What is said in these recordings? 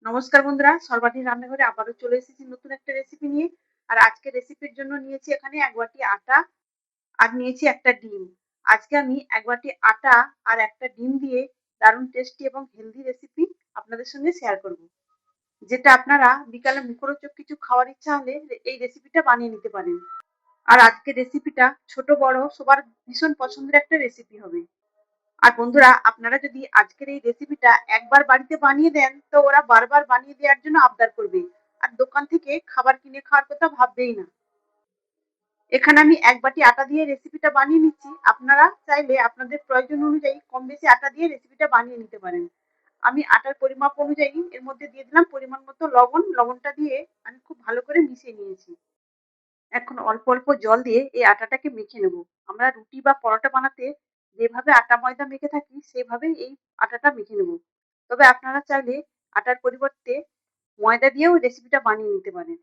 নমস্কার বন্ধুরা, সর্বাণীর রান্নাঘরে আবারও চলে এসেছি নতুন একটা রেসিপি নিয়ে। আর আজকে রেসিপির জন্য নিয়েছি এখানে 1 বাটি আটা আর নিয়েছি একটা ডিম। আজকে আমি 1 বাটি আটা আর একটা ডিম দিয়ে দারুণ টেস্টি এবং হেলদি রেসিপি আপনাদের সঙ্গে শেয়ার করব। যেটা আপনারা বিকালে মুখরোচক কিছু খাওয়ার ইচ্ছা হলে এই রেসিপিটা বানিয়ে নিতে পারেন। আর আজকের রেসিপিটা ছোট বড় সবার ভীষণ পছন্দের একটা রেসিপি হবে। আর বন্ধুরা, আপনারা যদি আজকের এই রেসিপিটা একবার বাড়িতে বানিয়ে দেন তো ওরা বারবার বানিয়ে দেওয়ার জন্য আবদার করবে। আর দোকান থেকে খাবার কিনে খাওয়ার কথা ভাববেই না। এখানে আমি 1 বাটি আটা দিয়ে রেসিপিটা বানিয়ে নিচ্ছি। আপনারা চাইলে আপনাদের প্রয়োজন অনুযায়ী কম বেশি আটা দিয়ে রেসিপিটা বানিয়ে নিতে পারেন। আমি আটার পরিমাপ অনুযায়ী এর মধ্যে দিয়ে দিলাম পরিমাণ মতো লবণ। লবণটা দিয়ে আমি খুব ভালো করে মিশিয়ে নিয়েছি। এখন অল্প অল্প জল দিয়ে এই আটাটাকে মেখে নেব। আমরা রুটি বা পরোটা বানাতে যেভাবে আটা ময়দা মেখে থাকি সেভাবেই এই আটাটা মেখে নেব। তবে আপনারা চাইলে আটার পরিবর্তে ময়দা দিয়েও রেসিপিটা বানিয়ে নিতে পারেন।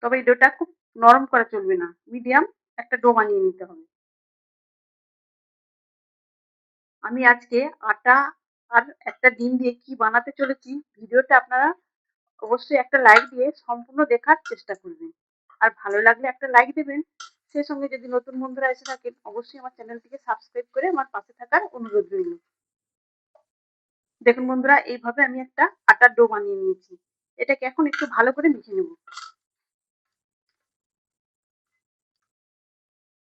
তবে এই ডোটা খুব নরম করা চলবে না, মিডিয়াম একটা ডো বানিয়ে নিতে হবে। আমি আজকে আটা আর একটা ডিম দিয়ে কি বানাতে চলেছি, ভিডিওটা আপনারা অবশ্যই একটা লাইক দিয়ে সম্পূর্ণ দেখার চেষ্টা করবেন। আর ভালো লাগলে একটা লাইক দেবেন। সেই সঙ্গে যদি নতুন বন্ধুরা এসে থাকেন অবশ্যই আমার চ্যানেলটিকে সাবস্ক্রাইব করে আমার পাশে থাকার অনুরোধ রইল। দেখুন বন্ধুরা, এইভাবে আমি একটা আটার ডো বানিয়ে নিয়েছি। এটাকে এখন একটু ভালো করে মেখে নেব।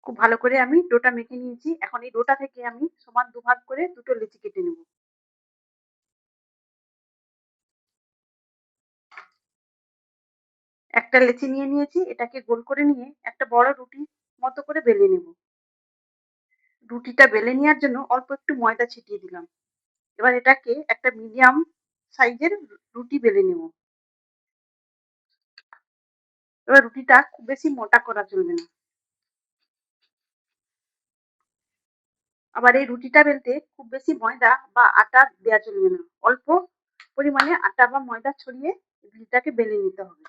খুব ভালো করে আমি ডোটা মেখে নিয়েছি। এখন এই ডোটা থেকে আমি সমান দুভাগ করে দুটো লেচি কেটে নেব। একটা লেচি নিয়ে নিয়েছি, এটাকে গোল করে নিয়ে একটা বড় রুটি মতো করে বেলে নেব। রুটিটা বেলে নেওয়ার জন্য অল্প একটু ময়দা ছিটিয়ে দিলাম। এবার এটাকে একটা মিডিয়াম সাইজের রুটি বেলে নেব। এবার রুটিটা খুব বেশি মোটা করা চলবে না। আবার এই রুটিটা বেলতে খুব বেশি ময়দা বা আটা দেওয়া চলবে না। অল্প পরিমাণে আটা বা ময়দা ছড়িয়ে রুটিটাকে বেলে নিতে হবে।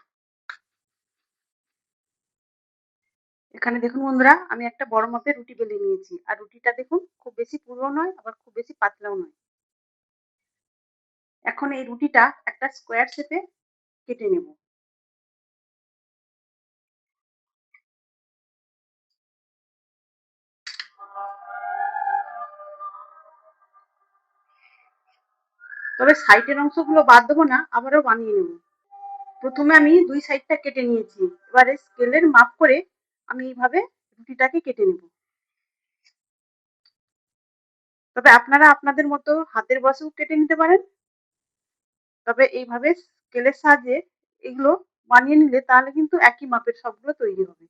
এখানে দেখুন বন্ধুরা, আমি একটা বড় মাপের রুটি বেলে নিয়েছি। আর রুটিটা দেখুন খুব বেশি পুরো নয় আবার খুব বেশি পাতলাও নয়। এখন এই রুটিটা একটা স্কোয়ার শেপে কেটে নেব। তবে সাইডের অংশগুলো বাদ দেবো না, আবারও বানিয়ে নেব। প্রথমে আমি 2 সাইডটা কেটে নিয়েছি। এবারে স্কেলের মাপ করে আমি এইভাবে রুটিটাকে কেটে নেব। তবে আপনারা আপনাদের মতো হাতের বশেও কেটে নিতে পারেন। তবে এইভাবে স্কেলের সাহায্যে এগুলো বানিয়ে নিলে তাহলে কিন্তু একই মাপের সবগুলো তৈরি হবে।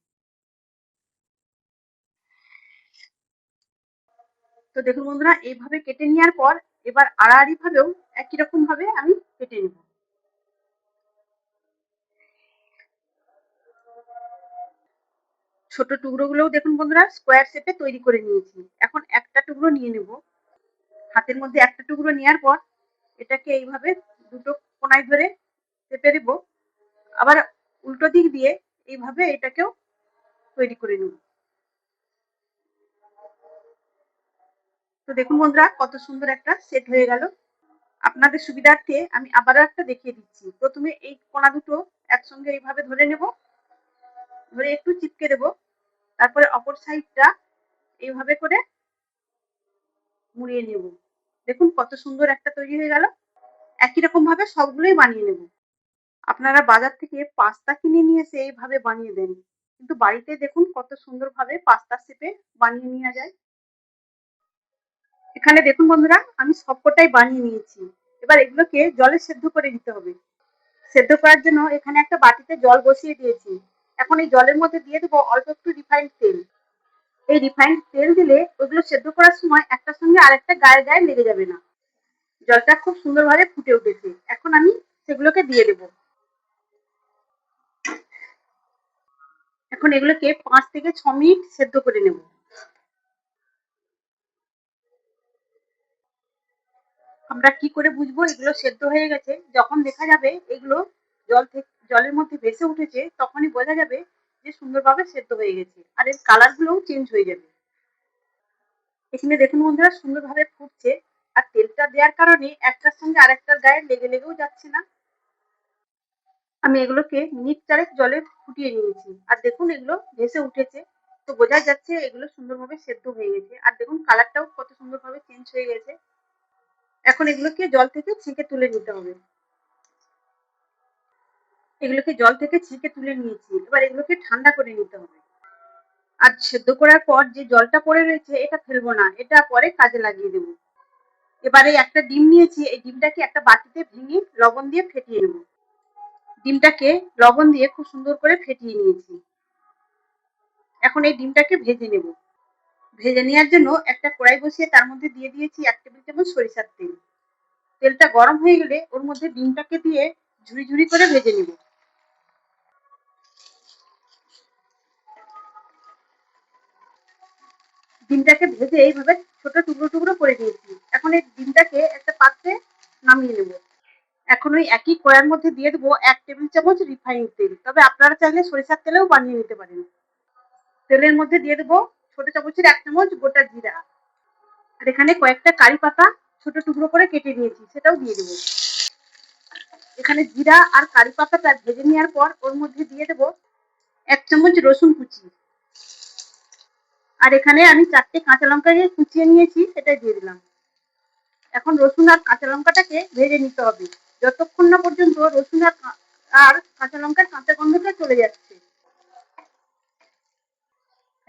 তো দেখুন বন্ধুরা, এইভাবে কেটে নেওয়ার পর এবার আড়াআড়ি ভাবেও একই রকম ভাবে আমি কেটে নেব। ছোট টুকরোগুলোও দেখুন বন্ধুরা স্কোয়ার শেপে তৈরি করে নিয়েছি। এখন একটা টুকরো নিয়ে নেব। হাতের মধ্যে একটা টুকরো নেওয়ার পর এটাকে এইভাবে দুটো কোনায় ধরে চেপে দেব। আবার উল্টো দিক দিয়ে এইভাবে এটাকেও তৈরি করে নেব। তো দেখুন বন্ধুরা, কত সুন্দর একটা সেট হয়ে গেল। আপনাদের সুবিধার্থে আমি আবারও একটা দেখিয়ে দিচ্ছি। প্রথমে এই কোনা দুটো একসঙ্গে এইভাবে ধরে নেব, ধরে একটু চিপকে দেব। তারপরে অপর সাইডটা এইভাবে করে মুড়িয়ে নেব। দেখুন কত সুন্দর একটা তৈরি হয়ে গেল। একই রকম ভাবে সবগুলোই বানিয়ে নেব। আপনারা বাজার থেকে পাস্তা কিনে নিয়ে এসে এইভাবে বানিয়ে দেন, কিন্তু বাড়িতে দেখুন কত সুন্দরভাবে পাস্তা শেপে বানিয়ে নেওয়া যায়। এখানে দেখুন বন্ধুরা, আমি সবকটাই বানিয়ে নিয়েছি। এবার এগুলোকে জলে সেদ্ধ করে দিতে হবে। সেদ্ধ করার জন্য এখানে একটা বাটিতে জল বসিয়ে দিয়েছি। এখন এই জলের মধ্যে দিয়ে দেবো অল্প একটু রিফাইন্ড তেল। এই রিফাইন্ড তেল দিলে ওগুলো সেদ্ধ করার সময় একটার সঙ্গে আরেকটা গায়ে গায়ে লেগে যাবে না। জলটা খুব সুন্দরভাবে ফুটে উঠেছে। এখন আমি সেগুলোকে দিয়ে দেবো। এখন এগুলোকে 5 থেকে 6 মিনিট সেদ্ধ করে নেব। আমরা কি করে বুঝবো এগুলো সেদ্ধ হয়ে গেছে? যখন দেখা যাবে এগুলো জলের মধ্যে ভেসে উঠেছে তখনই বোঝা যাবে যে সুন্দরভাবে সেদ্ধ হয়ে গেছে। আর এর কালার গুলোও চেঞ্জ হয়ে যাবে। এখানে দেখুন বন্ধুরা সুন্দরভাবে ফুটছে, আর তেলটা দেওয়ার কারণে একটার সঙ্গে আরেকটার গায়ে লেগে লেগেও যাচ্ছে না। আমি এগুলোকে মিনিট 4 জলে ফুটিয়ে নিয়েছি, আর দেখুন এগুলো ভেসে উঠেছে, তো বোঝা যাচ্ছে এগুলো সুন্দরভাবে সেদ্ধ হয়ে গেছে। আর দেখুন কালারটাও কত সুন্দরভাবে চেঞ্জ হয়ে গেছে। এখন এগুলোকে জল থেকে ছেঁকে তুলে নিতে হবে। এগুলোকে জল থেকে ছেঁকে তুলে নিয়েছি, এবার এগুলোকে ঠান্ডা করে নিতে হবে। আর সেদ্ধ করার পর যে জলটা পড়ে রয়েছে এটা ফেলবো না, এটা পরে কাজে লাগিয়ে দেবো। এবারে একটা ডিম নিয়েছি, এই ডিমটাকে একটা বাটিতে ভেঙে লবণ দিয়ে ফেটিয়ে নেব। ডিমটাকে লবণ দিয়ে খুব সুন্দর করে ফেটিয়ে নিয়েছি। এখন এই ডিমটাকে ভেজে নেব। ভেজে নেওয়ার জন্য একটা কড়াই বসিয়ে তার মধ্যে দিয়ে দিয়েছি 1 টেবিল চামচ সরিষার তেল। তেলটা গরম হয়ে গেলে ওর মধ্যে ডিমটাকে দিয়ে ঝুরি ঝুরি করে ভেজে নেব। ডিমটাকে ভেজে এইভাবে ছোট টুকরো টুকরো করে দিয়েছি। এখন এই ডিমটাকে একটা পাত্রে নামিয়ে নেব। এখন ওই একই কড়াইয়ের মধ্যে দিয়ে দেবো 1 টেবিল চামচ রিফাইন তেল, তবে আপনারা চাইলে সরিষার তেলেও বানিয়ে নিতে পারেন। তেলের মধ্যে দিয়ে দেবো ছোট চামচের 1 চামচ গোটা জিরা, আর এখানে কয়েকটা কারি পাতা ছোট টুকরো করে কেটে নিয়েছি, সেটাও দিয়ে দেবো। এখানে জিরা আর কারি পাতাটা ভেজে নেওয়ার পর ওর মধ্যে দিয়ে দেবো 1 চামচ রসুন কুচি, আর এখানে আমি 4টে কাঁচা লঙ্কাকে কুচিয়ে নিয়েছি, সেটা দিয়ে দিলাম। এখন রসুন আর কাঁচা লঙ্কাটাকে ভেজে নিতে হবে যতক্ষণ না পর্যন্ত রসুন আর কাঁচা লঙ্কার কাঁচা গন্ধটা চলে যাচ্ছে।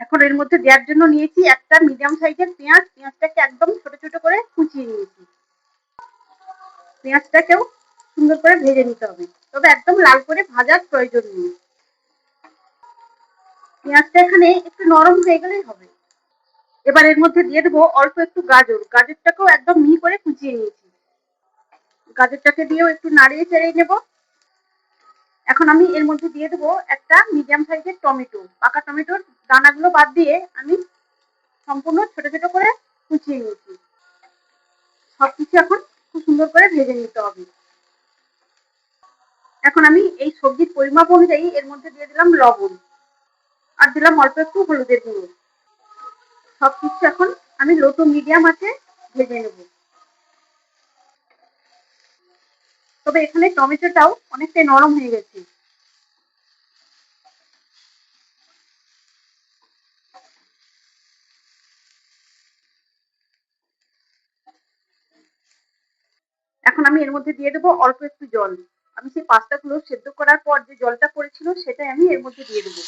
এখন এর মধ্যে দেওয়ার জন্য নিয়েছি একটা মিডিয়াম সাইজের পেঁয়াজ। পেঁয়াজটাকে একদম ছোট ছোট করে কুচিয়ে নিয়েছি। পেঁয়াজটাকেও সুন্দর করে ভেজে নিতে হবে, তবে একদম লাল করে ভাজার প্রয়োজন নেই। পেঁয়াজটা এখানে একটু নরম হয়ে গেলেই হবে। এবার এর মধ্যে দিয়ে দেবো অল্প একটু গাজর। গাজরটাকেও একদম মিহি করে কুচিয়ে নিয়েছি। গাজরটাকে দিয়েও একটু নাড়িয়ে চেড়িয়ে নেব। এখন আমি এর মধ্যে দিয়ে দেবো একটা মিডিয়াম সাইজের টমেটো। পাকা টমেটোর দানাগুলো বাদ দিয়ে আমি সম্পূর্ণ ছোট ছোট করে কুচিয়ে নিয়েছি। সবকিছু এখন খুব সুন্দর করে ভেজে নিতে হবে। এখন আমি এই সবজির পরিমাপ অনুযায়ী এর মধ্যে দিয়ে দিলাম লবণ, আর দিলাম অল্প একটু হলুদের গুঁড়ো। সবকিছু এখন আমি লো টু মিডিয়াম আঁচে ভেজে নেব। তবে এখানে টমেটোটাও অনেকটাই নরম হয়ে গেছে। এখন আমি এর মধ্যে দিয়ে দেবো অল্প একটু জল। আমি সেই পাস্তাগুলো সেদ্ধ করার পর যে জলটা পড়েছিল সেটাই আমি এর মধ্যে দিয়ে দেবো।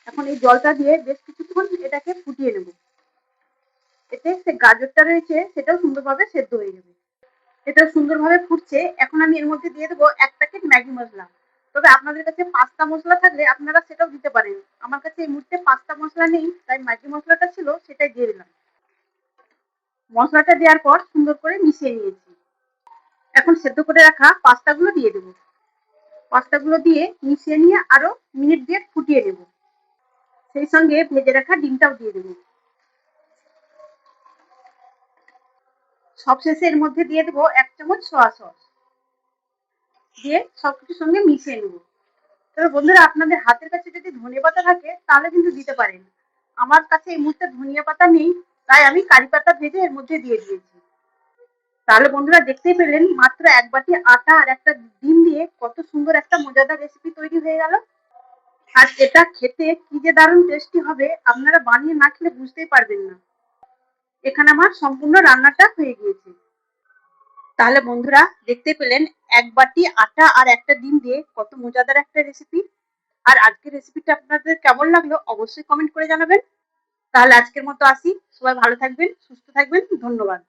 এখন এই জলটা দিয়ে বেশ কিছুক্ষণ এটাকে ফুটিয়ে নেব। এতে যে গাজরটা রয়েছে সেটাও সুন্দরভাবে সেদ্ধ হয়ে যাবে। এটা সুন্দরভাবে ফুটছে। এখন আমি এর মধ্যে দিয়ে দেবো 1 প্যাকেট ম্যাগি মশলা। তবে আপনাদের কাছে পাস্তা মশলা থাকলে আপনারা সেটাও দিতে পারেন। আমার কাছে এই মুহূর্তে পাস্তা মশলা নেই, তাই ম্যাগি মশলাটা ছিল সেটাই দিয়ে দিলাম। মশলাটা দেওয়ার পর সুন্দর করে মিশিয়ে নিয়েছি। এখন সেদ্ধ করে রাখা পাস্তাগুলো দিয়ে দেবো। পাস্তাগুলো দিয়ে মিশিয়ে নিয়ে আরো মিনিট 2 ফুটিয়ে নেব। সেই সঙ্গে ভেজে রাখা ডিমটাও দিয়ে দেবো। সবশেষে এর মধ্যে দিয়ে দেবো 1 চামচ সয়া সস, দিয়ে সবকিছুর সঙ্গে মিশিয়ে নেব। তবে বন্ধুরা আপনাদের হাতের কাছে যদি ধনেপাতা থাকে তাহলে কিন্তু দিতে পারেন। আমার কাছে এই মুহূর্তে ধনিয়া পাতা নেই, তাই আমি কারি পাতা ভেজে এর মধ্যে দিয়ে দিয়েছি। তাহলে বন্ধুরা দেখতেই পেলেন মাত্র 1 বাটি আটা আর একটা ডিম দিয়ে কত সুন্দর একটা মজাদার রেসিপি তৈরি হয়ে গেল। আর এটা খেতে কি যে দারুণ টেস্টি হবে, আপনারা বানিয়ে না খেলে বুঝতেই পারবেন না। এখানে আমার সম্পূর্ণ রান্নাটা হয়ে গিয়েছে। তাহলে বন্ধুরা দেখতে পেলেন 1 বাটি আটা আর একটা ডিম দিয়ে কত মজাদার একটা রেসিপি। আর আজকের রেসিপিটা আপনাদের কেমন লাগলো অবশ্যই কমেন্ট করে জানাবেন। তাহলে আজকের মতো আসি। সবাই ভালো থাকবেন, সুস্থ থাকবেন। ধন্যবাদ।